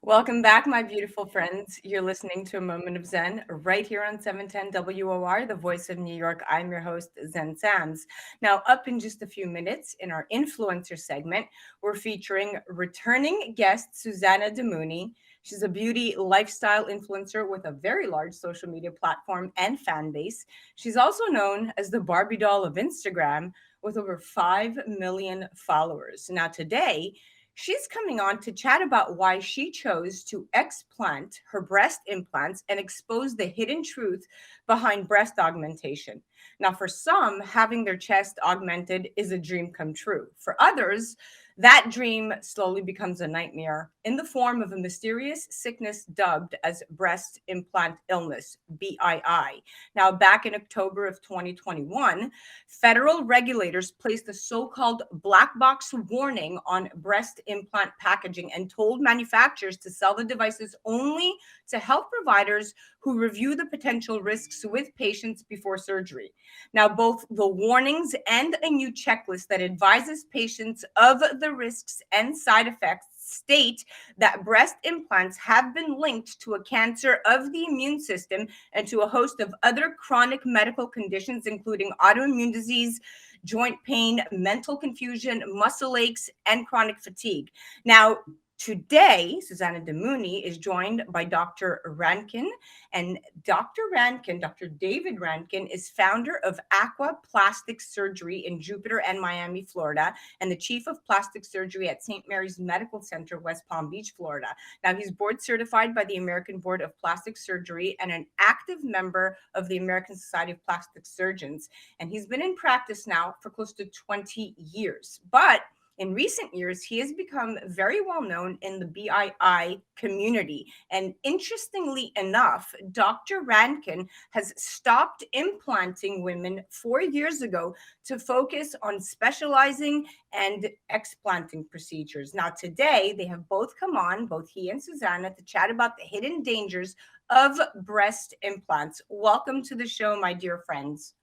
Welcome back, my beautiful friends. You're listening to A Moment of Zen right here on 710 WOR, the voice of New York. I'm your host, Zen Sams. Now, up in just a few minutes in our influencer segment, we're featuring returning guest Susana Damouni. She's a beauty lifestyle influencer with a very large social media platform and fan base. She's also known as the Barbie Doll of Instagram with over 5 million followers. Now, today, she's coming on to chat about why she chose to explant her breast implants and expose the hidden truth behind breast augmentation. Now, for some, having their chest augmented is a dream come true. For others, that dream slowly becomes a nightmare in the form of a mysterious sickness dubbed as breast implant illness, BII. Now, back in October of 2021, federal regulators placed a so-called black box warning on breast implant packaging and told manufacturers to sell the devices only to health providers who review the potential risks with patients before surgery. Now, both the warnings and a new checklist that advises patients of the risks and side effects state that breast implants have been linked to a cancer of the immune system and to a host of other chronic medical conditions, including autoimmune disease, joint pain, mental confusion, muscle aches, and chronic fatigue. Now, today, Susana Damouni is joined by Dr. Rankin, and Dr. Rankin, Dr. David Rankin, is founder of Aqua Plastic Surgery in Jupiter and Miami, Florida, and the chief of plastic surgery at St. Mary's Medical Center, West Palm Beach, Florida. Now, he's board certified by the American Board of Plastic Surgery and an active member of the American Society of Plastic Surgeons. And he's been in practice now for close to 20 years. But in recent years, he has become very well known in the BII community. And interestingly enough, Dr. Rankin has stopped implanting women 4 years ago to focus on specializing and explanting procedures. Now, today, they have both come on, both he and Susanna, to chat about the hidden dangers of breast implants. Welcome to the show, my dear friends.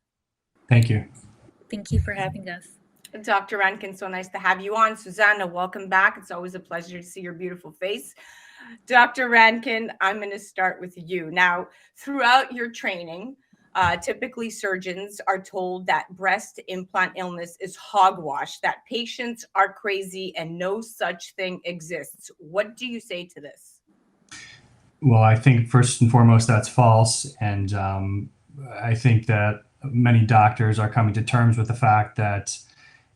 Thank you. Thank you for having us. Dr. Rankin, so nice to have you on. Susanna, welcome back. It's always a pleasure to see your beautiful face. Dr. Rankin, I'm going to start with you. Now, throughout your training, typically surgeons are told that breast implant illness is hogwash, that patients are crazy and no such thing exists. What do you say to this? Well, I think first and foremost, that's false. And I think that many doctors are coming to terms with the fact that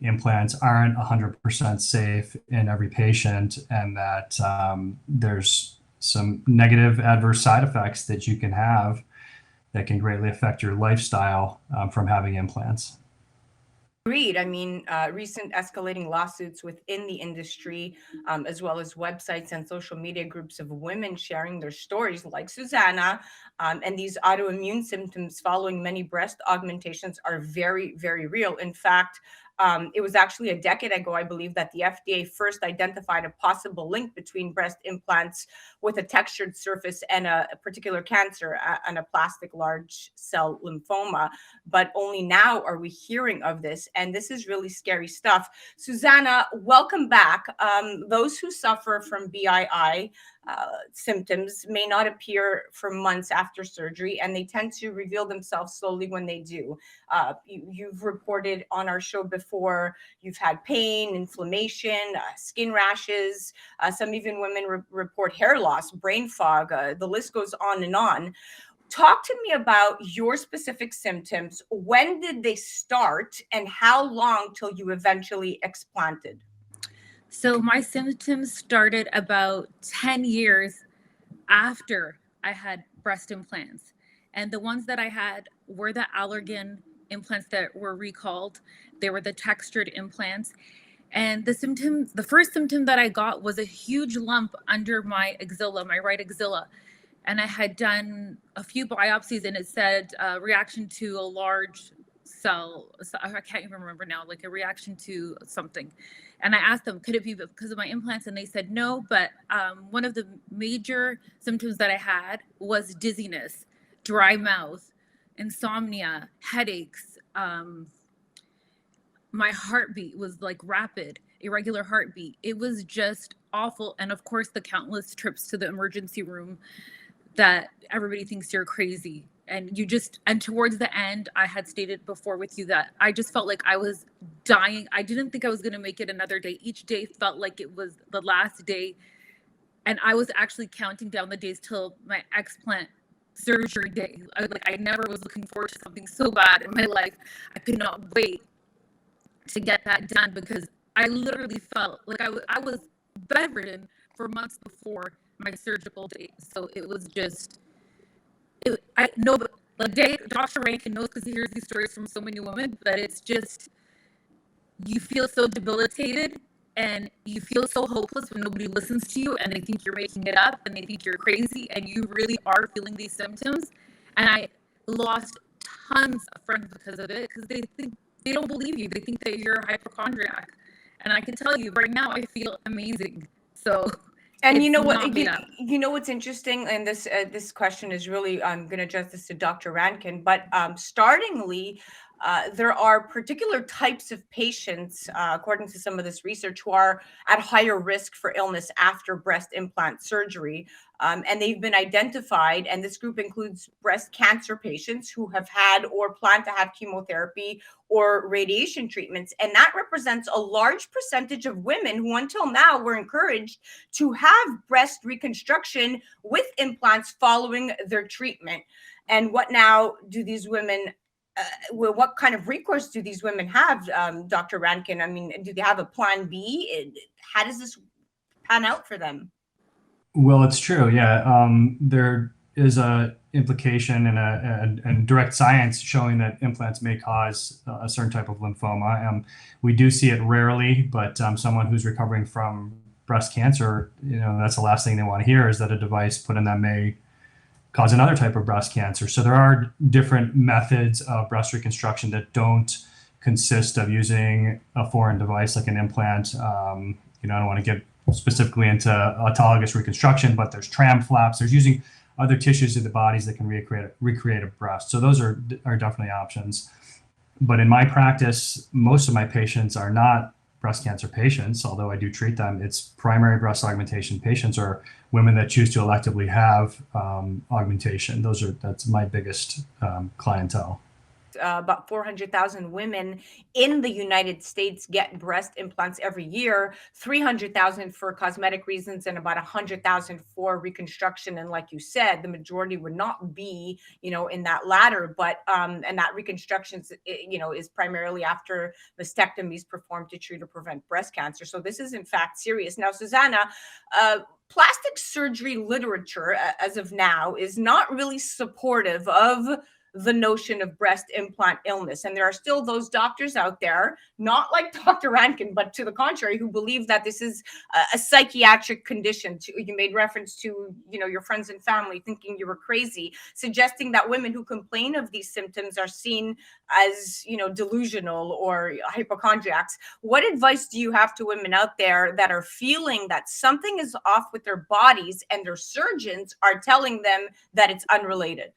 implants aren't 100% safe in every patient, and that there's some negative adverse side effects that you can have that can greatly affect your lifestyle from having implants. Agreed. I mean, recent escalating lawsuits within the industry, as well as websites and social media groups of women sharing their stories, like Susanna, and these autoimmune symptoms following many breast augmentations are very, very real. In fact, it was actually a decade ago, I believe, that the FDA first identified a possible link between breast implants with a textured surface and a particular cancer, and a plastic large cell lymphoma. But only now are we hearing of this. And this is really scary stuff. Susanna, welcome back. Those who suffer from BII symptoms may not appear for months after surgery, and they tend to reveal themselves slowly when they do. You've reported on our show before, you've had pain, inflammation, skin rashes. Some even women report hair loss, brain fog. The list goes on and on. Talk to me about your specific symptoms. When did they start, and how long till you eventually explanted? So my symptoms started about 10 years after I had breast implants. And the ones that I had were the allergen implants that were recalled. They were the textured implants. And the first symptom that I got was a huge lump under my axilla, my right axilla. And I had done a few biopsies, and it said reaction to a large cell. I can't even remember now, like a reaction to something. And I asked them, could it be because of my implants? And they said no. But one of the major symptoms that I had was dizziness, dry mouth, insomnia, headaches. My heartbeat was like rapid, irregular heartbeat. It was just awful. And of course, the countless trips to the emergency room that everybody thinks you're crazy. And and towards the end, I had stated before with you that I just felt like I was dying. I didn't think I was going to make it another day. Each day felt like it was the last day. And I was actually counting down the days till my explant surgery day. I never was looking forward to something so bad in my life. I could not wait to get that done, because I literally felt like I was bedridden for months before my surgical date. So it was just, I know, but Dr. Rankin knows, because he hears these stories from so many women, but it's just, you feel so debilitated and you feel so hopeless when nobody listens to you and they think you're making it up and they think you're crazy and you really are feeling these symptoms. And I lost tons of friends because of it, because they don't believe you. They think that you're a hypochondriac. And I can tell you right now, I feel amazing. So, and you know what? You know what's interesting, and this question is really, I'm going to address this to Dr. Rankin, but startingly, there are particular types of patients, according to some of this research, who are at higher risk for illness after breast implant surgery. And they've been identified, and this group includes breast cancer patients who have had or plan to have chemotherapy or radiation treatments. And that represents a large percentage of women who until now were encouraged to have breast reconstruction with implants following their treatment. And what now do these women what kind of recourse do these women have, Dr. Rankin? I mean, do they have a plan B? How does this pan out for them? Well, it's true. Yeah. There is a implication and direct science showing that implants may cause a certain type of lymphoma. We do see it rarely, but someone who's recovering from breast cancer, that's the last thing they want to hear, is that a device put in them may cause another type of breast cancer. So there are different methods of breast reconstruction that don't consist of using a foreign device like an implant. I don't want to get specifically into autologous reconstruction, but there's tram flaps. There's using other tissues of the bodies that can recreate a breast. So those are definitely options. But in my practice, most of my patients are not breast cancer patients, although I do treat them. It's primary breast augmentation patients or women that choose to electively have augmentation. That's my biggest clientele. About 400,000 women in the United States get breast implants every year, 300,000 for cosmetic reasons and about 100,000 for reconstruction. And like you said, the majority would not be, in that latter, but, and that reconstruction, is primarily after mastectomies performed to treat or prevent breast cancer. So this is in fact serious. Now, Susanna, plastic surgery literature as of now is not really supportive of the notion of breast implant illness. And there are still those doctors out there, not like Dr. Rankin, but to the contrary, who believe that this is a psychiatric condition. You made reference to, your friends and family thinking you were crazy, suggesting that women who complain of these symptoms are seen as, delusional or hypochondriacs. What advice do you have to women out there that are feeling that something is off with their bodies and their surgeons are telling them that it's unrelated?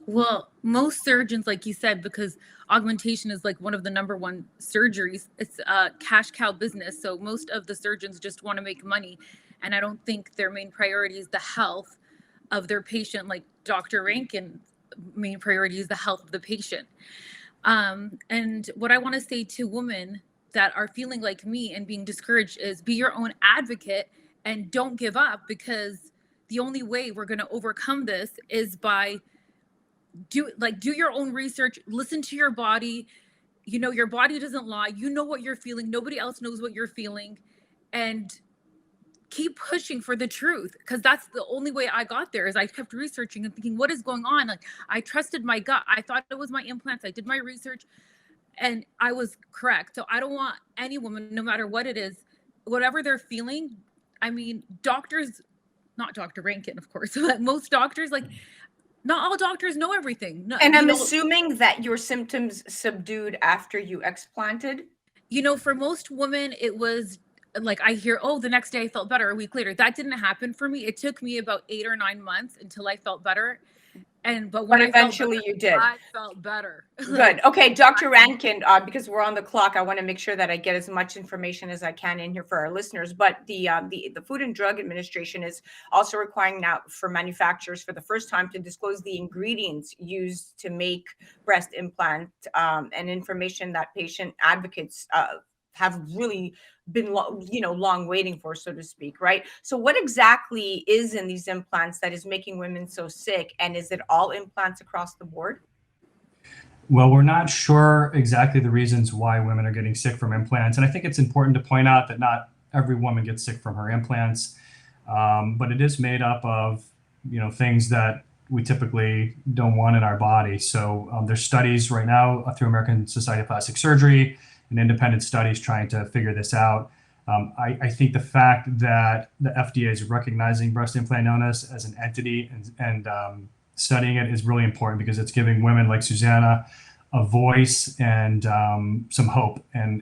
Well, most surgeons, like you said, because augmentation is like one of the #1 surgeries, it's a cash cow business. So most of the surgeons just want to make money. And I don't think their main priority is the health of their patient. Like Dr. Rankin, main priority is the health of the patient. And what I want to say to women that are feeling like me and being discouraged is be your own advocate and don't give up, because the only way we're going to overcome this is by do your own research, listen to your body. Your body doesn't lie. You know what you're feeling. Nobody else knows what you're feeling. And keep pushing for the truth, because that's the only way I got there. Is I kept researching and thinking, what is going on? Like, I trusted my gut. I thought it was my implants. I did my research and I was correct. So I don't want any woman, no matter what it is, whatever they're feeling. I mean, doctors, not Dr. Rankin, of course, but most doctors, not all doctors know everything. No, and I'm assuming that your symptoms subdued after you explanted? For most women, it was like I hear, oh, the next day I felt better, a week later. That didn't happen for me. It took me about 8 or 9 months until I felt better. But But when I felt eventually better, you did. I felt better. Good. Okay, Dr. Rankin, because we're on the clock, I want to make sure that I get as much information as I can in here for our listeners. But the Food and Drug Administration is also requiring now for manufacturers for the first time to disclose the ingredients used to make breast implant, and information that patient advocates have really been long waiting for, so to speak, right? So what exactly is in these implants that is making women so sick, and is it all implants across the board? Well, we're not sure exactly the reasons why women are getting sick from implants. And I think it's important to point out that not every woman gets sick from her implants, but it is made up of, things that we typically don't want in our body. So there's studies right now through American Society of Plastic Surgery and independent studies trying to figure this out. I think the fact that the FDA is recognizing breast implant illness as an entity and studying it is really important because it's giving women like Susanna a voice and some hope. And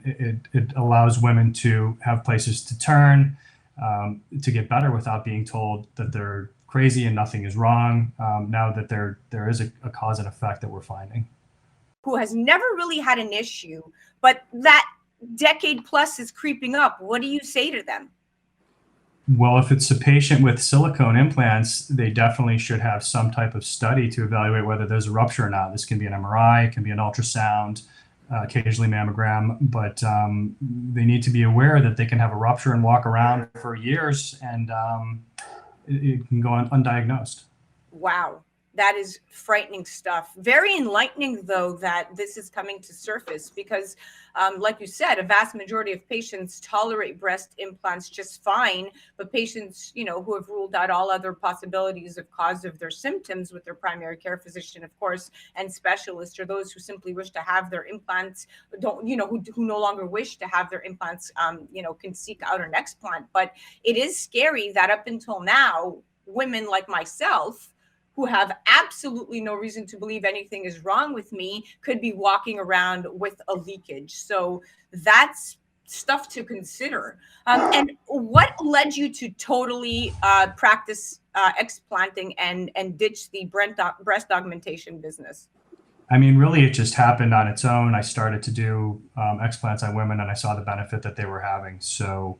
it allows women to have places to turn to get better without being told that they're crazy and nothing is wrong, now that there is a cause and effect that we're finding. Who has never really had an issue, but that decade plus is creeping up. What do you say to them? Well, if it's a patient with silicone implants, they definitely should have some type of study to evaluate whether there's a rupture or not. This can be an MRI, it can be an ultrasound, occasionally mammogram, but they need to be aware that they can have a rupture and walk around for years, and it can go undiagnosed. Wow. That is frightening stuff. Very enlightening, though, that this is coming to surface because, like you said, a vast majority of patients tolerate breast implants just fine. But patients, who have ruled out all other possibilities of cause of their symptoms with their primary care physician, of course, and specialist, or those who simply wish to have their implants, who no longer wish to have their implants, can seek out an explant. But it is scary that up until now, women like myself, who have absolutely no reason to believe anything is wrong with me, could be walking around with a leakage. So that's stuff to consider. And what led you to totally practice explanting and ditch the breast augmentation business? I mean, really, it just happened on its own. I started to do explants on women, and I saw the benefit that they were having. So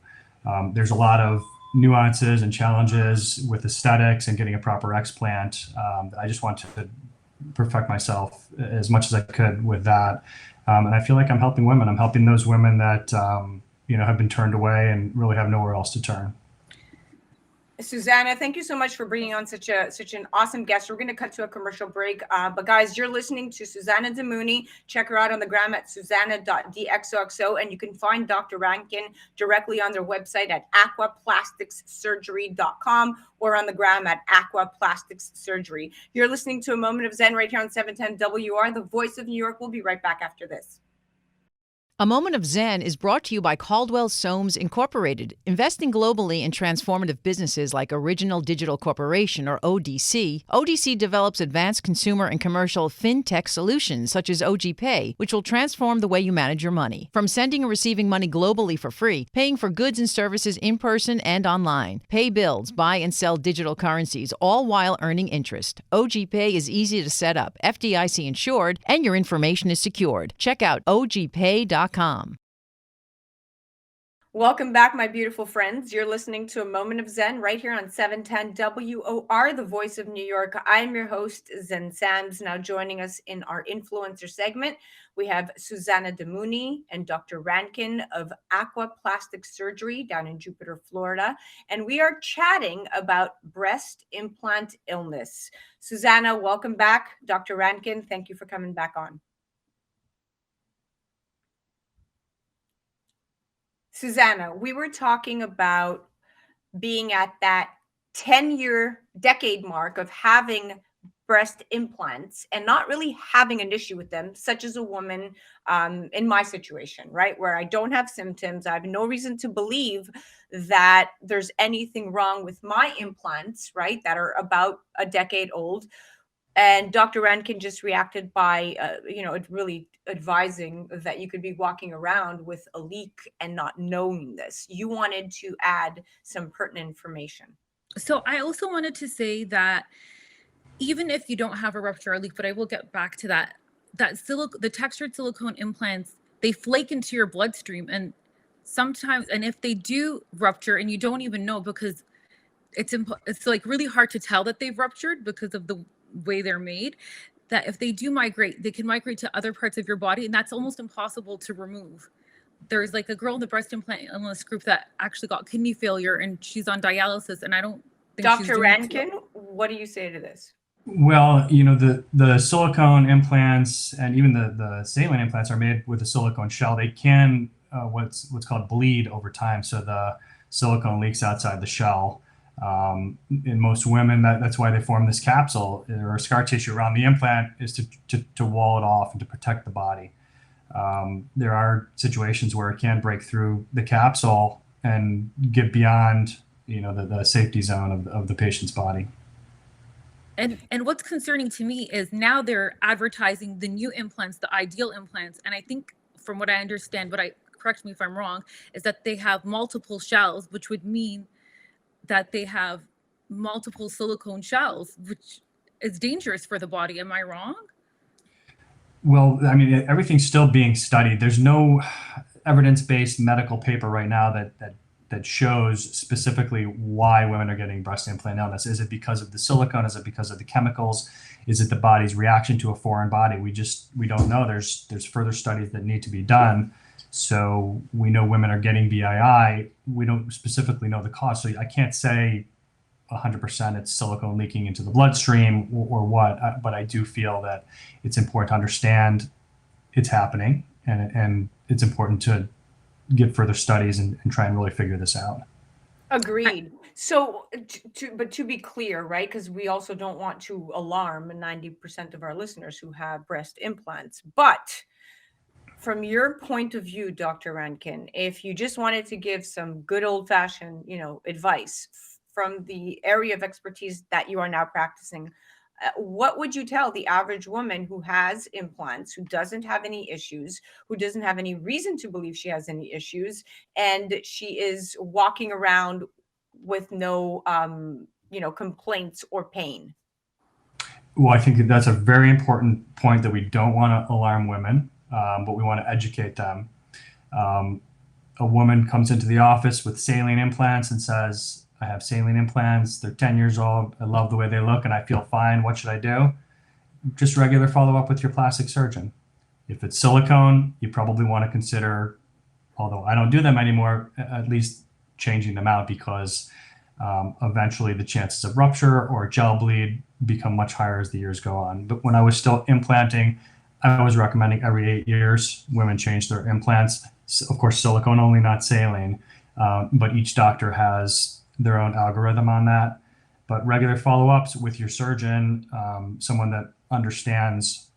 there's a lot of nuances and challenges with aesthetics and getting a proper explant. I just wanted to perfect myself as much as I could with that. And I feel like I'm helping women. I'm helping those women that, have been turned away and really have nowhere else to turn. Susanna, thank you so much for bringing on such an awesome guest. We're going to cut to a commercial break. But guys, you're listening to Susana Damouni. Check her out on the gram at susanna.dxoxo. And you can find Dr. Rankin directly on their website at aquaplasticssurgery.com or on the gram at aquaplasticssurgery. You're listening to A Moment of Zen right here on 710 WR, the voice of New York. We'll be right back after this. A Moment of Zen is brought to you by Caldwell Soames Incorporated, investing globally in transformative businesses like Original Digital Corporation, or ODC. ODC develops advanced consumer and commercial fintech solutions such as OG Pay, which will transform the way you manage your money. From sending and receiving money globally for free, paying for goods and services in person and online, pay bills, buy and sell digital currencies, all while earning interest. OG Pay is easy to set up, FDIC insured, and your information is secured. Check out ogpay.com. Welcome back, my beautiful friends. You're listening to A Moment of Zen right here on 710 WOR, the voice of New York. I'm your host, Zen Sams. Now joining us in our influencer segment, we have Susana Damouni and Dr. Rankin of Aqua Plastic Surgery down in Jupiter, Florida. And we are chatting about breast implant illness. Susanna, welcome back. Dr. Rankin, thank you for coming back on. Susanna, we were talking about being at that 10-year decade mark of having breast implants and not really having an issue with them, such as a woman in my situation, right? Where I don't have symptoms. I have no reason to believe that there's anything wrong with my implants, right? That are about a decade old. And Dr. Rankin just reacted by, really advising that you could be walking around with a leak and not knowing this. You wanted to add some pertinent information. So I also wanted to say that even if you don't have a rupture or leak, but I will get back to that, the textured silicone implants, they flake into your bloodstream, and sometimes, and if they do rupture and you don't even know, because it's like really hard to tell that they've ruptured because of the way they're made, that if they do migrate, they can migrate to other parts of your body, and that's almost impossible to remove. There's like a girl in the breast implant illness group that actually got kidney failure, and she's on dialysis, and I don't think she's Dr. doing Rankin, what do you say to this? Well, the silicone implants and even the saline implants are made with a silicone shell. They can what's called bleed over time, so the silicone leaks outside the shell. In most women, that's why they form this capsule or scar tissue around the implant, is to wall it off and to protect the body. There are situations where it can break through the capsule and get beyond the safety zone of the patient's body. And what's concerning to me is now they're advertising the new implants, the ideal implants. And I think from what I understand, but correct me if I'm wrong, is that they have multiple shells, which would mean that they have multiple silicone shells, which is dangerous for the body. Am I wrong? Well, I mean, everything's still being studied. There's no evidence-based medical paper right now that shows specifically why women are getting breast implant illness. Is it because of the silicone? Is it because of the chemicals? Is it the body's reaction to a foreign body? We don't know. There's further studies that need to be done. So we know women are getting BII. We don't specifically know the cause. So I can't say 100% it's silicone leaking into the bloodstream or what, but I do feel that it's important to understand it's happening, and it's important to get further studies and try and really figure this out. Agreed. So, to be clear, right? Because we also don't want to alarm 90% of our listeners who have breast implants. But from your point of view, Dr. Rankin, if you just wanted to give some good old-fashioned, advice from the area of expertise that you are now practicing, what would you tell the average woman who has implants, who doesn't have any issues, who doesn't have any reason to believe she has any issues, and she is walking around with no, complaints or pain? Well, I think that's a very important point, that we don't want to alarm women, but we want to educate them. A woman comes into the office with saline implants and says, I have saline implants. They're 10 years old. I love the way they look and I feel fine. What should I do? Just regular follow-up with your plastic surgeon. If it's silicone, you probably want to consider, although I don't do them anymore, at least changing them out, because eventually the chances of rupture or gel bleed become much higher as the years go on. But when I was still implanting, I was recommending every 8 years women change their implants. Of course, silicone only, not saline, but each doctor has their own algorithm on that. But regular follow-ups with your surgeon, someone that understands,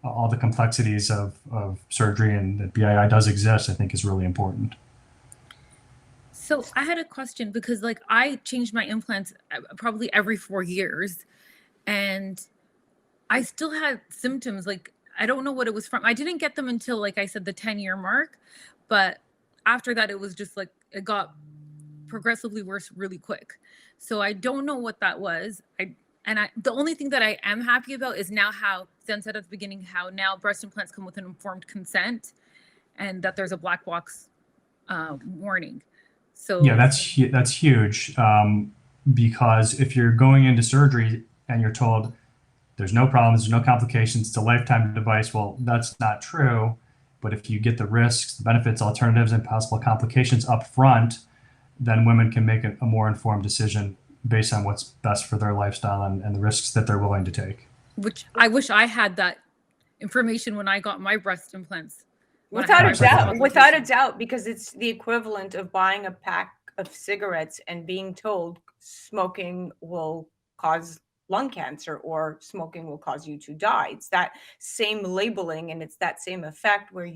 all the complexities of surgery, and that BII does exist, I think is really important. So I had a question, because I changed my implants probably every 4 years, and I still had symptoms. I don't know what it was from. I didn't get them until, like I said, the 10-year mark. But after that, it was just it got progressively worse really quick. So I don't know what that was. The only thing that I am happy about is now how Zen said at the beginning, how now breast implants come with an informed consent, and that there's a black box warning. So yeah, that's huge, because if you're going into surgery and you're told there's no problems, there's no complications, it's a lifetime device, well, that's not true. But if you get the risks, the benefits, alternatives, and possible complications up front, then women can make a more informed decision based on what's best for their lifestyle and the risks that they're willing to take. Which I wish I had that information when I got my breast implants. Without a doubt, because it's the equivalent of buying a pack of cigarettes and being told smoking will cause lung cancer or smoking will cause you to die. It's that same labeling, and it's that same effect where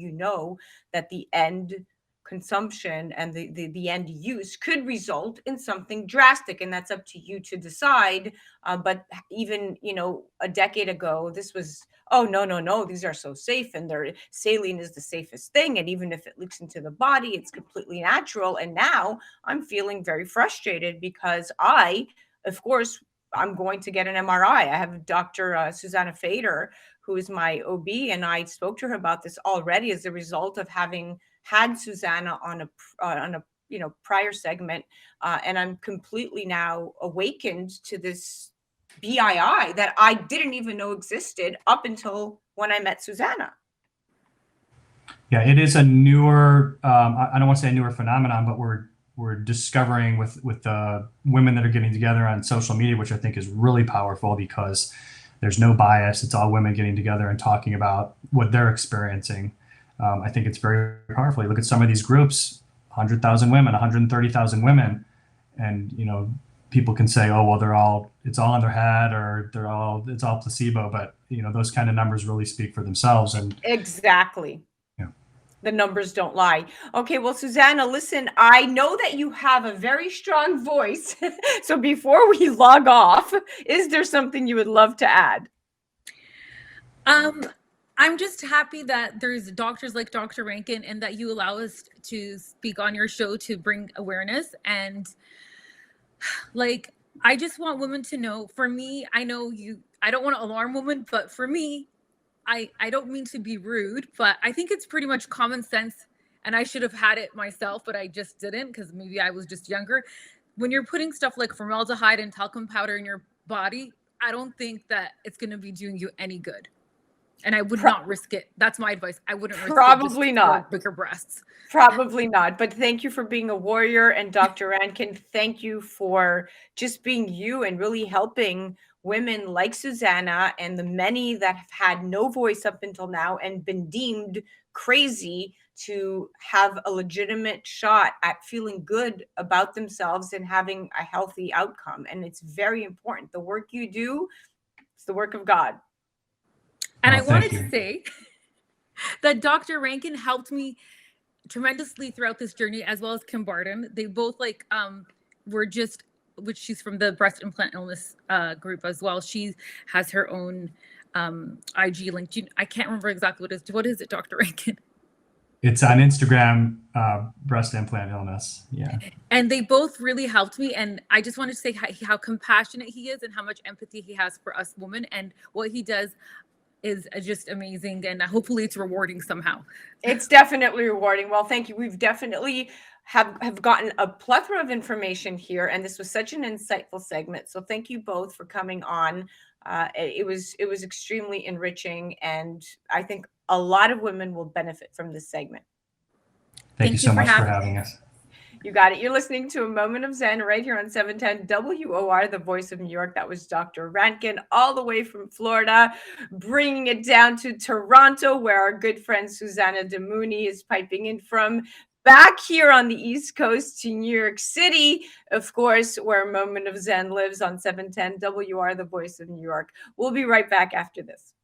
that the end consumption and the end use could result in something drastic, and that's up to you to decide. But even a decade ago, this was, oh no, these are so safe, and saline is the safest thing, and even if it leaks into the body, it's completely natural. And now I'm feeling very frustrated because of course, I'm going to get an MRI. I have Dr. Susanna Fader, who is my OB, and I spoke to her about this already as a result of having had Susanna on a prior segment, and I'm completely now awakened to this BII that I didn't even know existed up until when I met Susanna. Yeah, it is a newer, I don't want to say a newer phenomenon, but we're discovering with the women that are getting together on social media, which I think is really powerful because there's no bias. It's all women getting together and talking about what they're experiencing. I think it's very powerful. You look at some of these groups, 100,000 women, 130,000 women, and people can say, oh, well, it's all in their head, or it's all placebo, but those kind of numbers really speak for themselves. And exactly. Yeah. The numbers don't lie. Okay, well, Susanna, listen, I know that you have a very strong voice. So before we log off, is there something you would love to add? I'm just happy that there's doctors like Dr. Rankin and that you allow us to speak on your show to bring awareness. And like, I just want women to know, for me, I don't want to alarm women, but for me, I don't mean to be rude, but I think it's pretty much common sense, and I should have had it myself, but I just didn't because maybe I was just younger. When you're putting stuff like formaldehyde and talcum powder in your body, I don't think that it's going to be doing you any good. And I would not risk it. That's my advice. I wouldn't risk probably it not bigger breasts. Probably not. But thank you for being a warrior. And Dr. Rankin, thank you for just being you and really helping women like Susanna and the many that have had no voice up until now and been deemed crazy to have a legitimate shot at feeling good about themselves and having a healthy outcome. And it's very important. The work you do, it's the work of God. And I wanted to say that Dr. Rankin helped me tremendously throughout this journey, as well as Kim Barton. They both which she's from the breast implant illness group as well. She has her own IG link. I can't remember exactly what it is. What is it, Dr. Rankin? It's on Instagram, breast implant illness. Yeah. And they both really helped me. And I just wanted to say how compassionate he is and how much empathy he has for us women, and what he does is just amazing, and hopefully it's rewarding somehow. It's definitely rewarding. Well, thank you. We've definitely have gotten a plethora of information here, and this was such an insightful segment. So thank you both for coming on. It was extremely enriching, and I think a lot of women will benefit from this segment. Thank you so much for having us. You got it. You're listening to A Moment of Zen right here on 710 WOR, the voice of New York. That was Dr. Rankin, all the way from Florida, bringing it down to Toronto, where our good friend Susana Damouni is piping in from. Back here on the East Coast to New York City, of course, where A Moment of Zen lives on 710 WOR, the voice of New York. We'll be right back after this.